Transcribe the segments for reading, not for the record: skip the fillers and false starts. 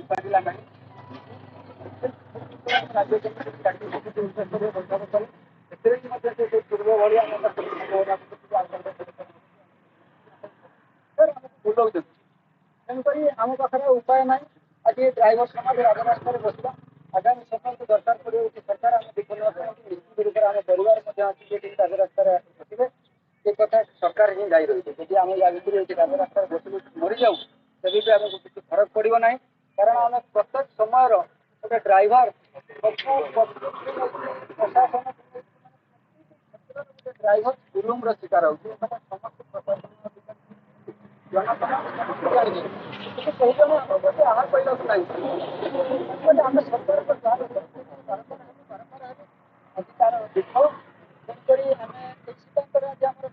ହେଇପାରିଲା ନାହିଁ। ରାଜ୍ୟ କେମିତି ବୈଠକ କଲେ ସେଥିରେ ବି ମଧ୍ୟ ସେ ପୂର୍ବ ଭଳି ଆମେ ବୁଲଉଛନ୍ତି। ତେଣୁକରି ଆମ ପାଖରେ ଉପାୟ ନାହିଁ। ଆଜି ଡ୍ରାଇଭର ସମାଜ ରାଜରାସ୍ତାରେ ବସିବା। ଆଗାମୀ ସମୟକୁ ଦରକାର ପଡ଼ିବ କି ସରକାର ଆମେ ବିପନ୍ନ ଗୁଡ଼ିକରେ ଆମ ପରିବାର ମଧ୍ୟ ଅଛି ଯେଠି ରାଜରାସ୍ତାରେ ବସିବେ ଏ କଥା ସରକାର ହିଁ ଦାୟୀ ରହିଛି। ଯଦି ଆମେ ଭିତରେ ଏଠି ରାଜରାସ୍ତାରେ ବସିବୁ ମରିଯାଉ ତେବେ ବି ଆମକୁ କିଛି ଫରକ ପଡ଼ିବ ନାହିଁ। କାରଣ ଆମେ ପ୍ରତ୍ୟେକ ସମୟର ଗୋଟେ ଡ୍ରାଇଭର ପ୍ରଶାସନ ଗୋଟେ ଡ୍ରାଇଭର ଜୁଲୁମର ଶିକାର ହଉଛି। ଏ କଥା ସମସ୍ତ ପ୍ରଶାସନ କେହି ଜଣ ଆମ ପ୍ରତି ଆହାର କରିବାକୁ ନାହିଁ। ଆମେ ସରକାରଙ୍କ ଆଜି ତାର ବିଫଳ। ତେଣୁକରି ଆମେ ଏଇ ସିଦ୍ଧାନ୍ତରେ ଆଜି ଆମର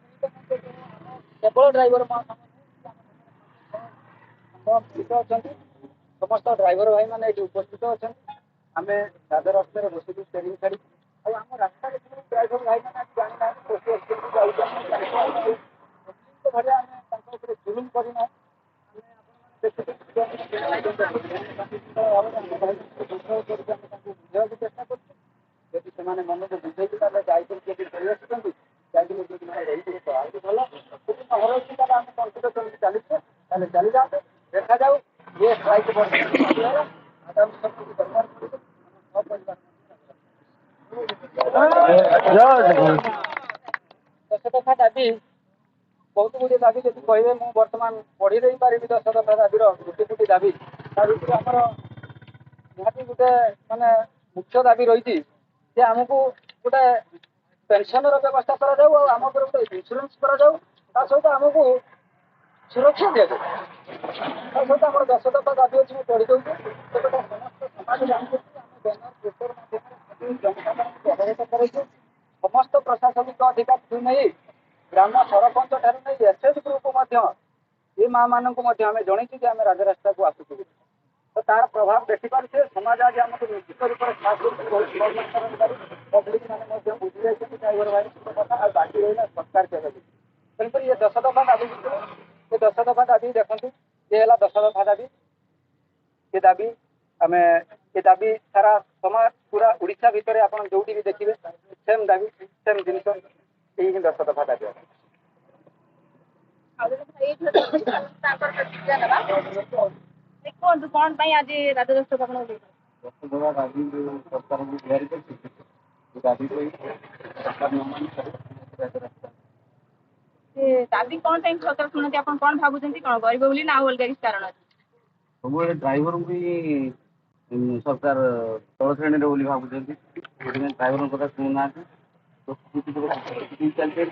କେବଳ ଡ୍ରାଇଭର ଅଛନ୍ତି। ସମସ୍ତ ଡ୍ରାଇଭର ଭାଇମାନେ ଏଠି ଉପସ୍ଥିତ ଅଛନ୍ତି। ଆମେ ରାଜରାସ୍ତାରେ ବସିକି ଷ୍ଟେରିଂ ଛାଡ଼ି ଆଉ ଆମ ରାସ୍ତାରେ ଯେଉଁ ଡ୍ରାଇଭର ଭାଇମାନେ ଜାଣିନାହାନ୍ତି ଯାଉଛନ୍ତି ଭଳିଆ ଆମେ ତାଙ୍କ ଉପରେ ଜୁଲୁମ କରିନାହୁଁ। ବୁଝିବାକୁ ଚେଷ୍ଟା କରୁଛୁ। ଯଦି ସେମାନେ ମନକୁ ବୁଝେଇକି ତାହେଲେ ଯାଇକି ଯଦି ଫେରି ଆସୁଛନ୍ତି ଯାଇକି ଆହୁରି ଭଲ। ଯଦି ହରଉଛି ତାହେଲେ ଆମେ କଣ୍ଟିନ୍ୟୁ କରିକି ଚାଲିଛୁ ତାହେଲେ ଚାଲିଯାଆନ୍ତୁ। ଦେଖାଯାଉ ଇଏ ଷ୍ଟ୍ରାଇକ୍ ହେଲା ଆଗାମୀ ସମୟକୁ ଦରକାର ଦଶ ଦଫା ଦାବି ବହୁତ ଗୁଡ଼ିଏ ଦାବି ଯଦି କହିବେ ମୁଁ ବର୍ତ୍ତମାନ ପଢ଼ି ଦେଇପାରିବି। 10 ଦଫା ଦାବିର କୋଟି କୋଟି ଦାବି ତା ଭିତରୁ ଆମର ନିହାତି ଗୋଟେ ମାନେ ମୁଖ୍ୟ ଦାବି ରହିଛି ଯେ ଆମକୁ ଗୋଟେ ପେନସନର ବ୍ୟବସ୍ଥା କରାଯାଉ ଆଉ ଆମ ଉପରେ ଗୋଟେ ଇନ୍ସୁରାନ୍ସ କରାଯାଉ। ତା ସହିତ ଆମକୁ ସୁରକ୍ଷା ଦିଆଯାଉ। ତା ସହିତ ଆମର 10 ଦଫା ଦାବି ଅଛି ମୁଁ ପଢ଼ି ଦେଉଛି। ସେ କଥା ସମସ୍ତ ସମାଜ ଜାଣିଛନ୍ତି। ଆମେ ବ୍ୟାନର ପୋଷ୍ଟର ମାଧ୍ୟମରେ ଜନସାଧାରଣଙ୍କୁ ଅବଗତ କରାଇଛୁ। ସମସ୍ତ ପ୍ରଶାସନିକ ଅଧିକାରୀଠୁ ନେଇ ଗ୍ରାମ ସରପଞ୍ଚ ଠାରୁ ନେଇ ଏସ୍ଏଚ୍ ଗ୍ରୁପ ମଧ୍ୟ ଏ ମା ମାନଙ୍କୁ ମଧ୍ୟ ଆମେ ଜଣେଇଛୁ ଯେ ଆମେ ରାଜରାସ୍ତାକୁ ଆସୁଛୁ। ତ ତାର ପ୍ରଭାବ ଦେଖିପାରୁଛେ। ସମାଜ ଆଜି ଆମକୁ ନିଶ୍ଚିତ ରୂପରେ ସାଥ ଦେଉଛି। ପବ୍ଲିକ ମାନେ ମଧ୍ୟ ବୁଝି ଯାଇଛନ୍ତି ଡ୍ରାଇଭର ଭାଇଙ୍କ କଥା। ଆଉ ବାକି ରହିଲା ସରକାର କେବେ ତେଣୁକରି ଏ 10 ଦଫା ଦାବି ଭିତରେ ଏ 10 ଦଫା ଦାବି ଦେଖନ୍ତୁ ଏ ହେଲା 10 ଦଫା ଦାବି। ଏ ଦାବି ଆମେ ଏ ଦାବି ସାରା ସମାଜ ପୁରା ଓଡ଼ିଶା ଭିତରେ ଆପଣ ଯୋଉଠି ବି ଦେଖିବେ ସେମ୍ ଦାବି ସେମ୍ ଜିନିଷ ଏଇ ହିଁ 10 ଦଫା ଦାବି ଅଛି। କୁହନ୍ତୁ କଣ ପାଇଁ ଆଜି ରାଜରାସ୍ତା ଆପଣ ସରକାରଙ୍କୁ ତିଆରି କରିଛି ଦାବି ଦାବି କଣ ପାଇଁ ସରକାର ଶୁଣନ୍ତି? ଆପଣ କଣ ଭାବୁଛନ୍ତି? କଣ ଗରିବ ବୋଲି ନା ଆଉ ଅଲଗା କିଛି କାରଣ ଅଛି? ସବୁବେଳେ ଡ୍ରାଇଭରଙ୍କୁ ବି ସରକାର ତଳ ଶ୍ରେଣୀରେ ବୋଲି ଭାବୁଛନ୍ତି। ସେଥିପାଇଁ ଡ୍ରାଇଭରଙ୍କ କଥା ଶୁଣୁନାହାନ୍ତି। ଚାଲିଛି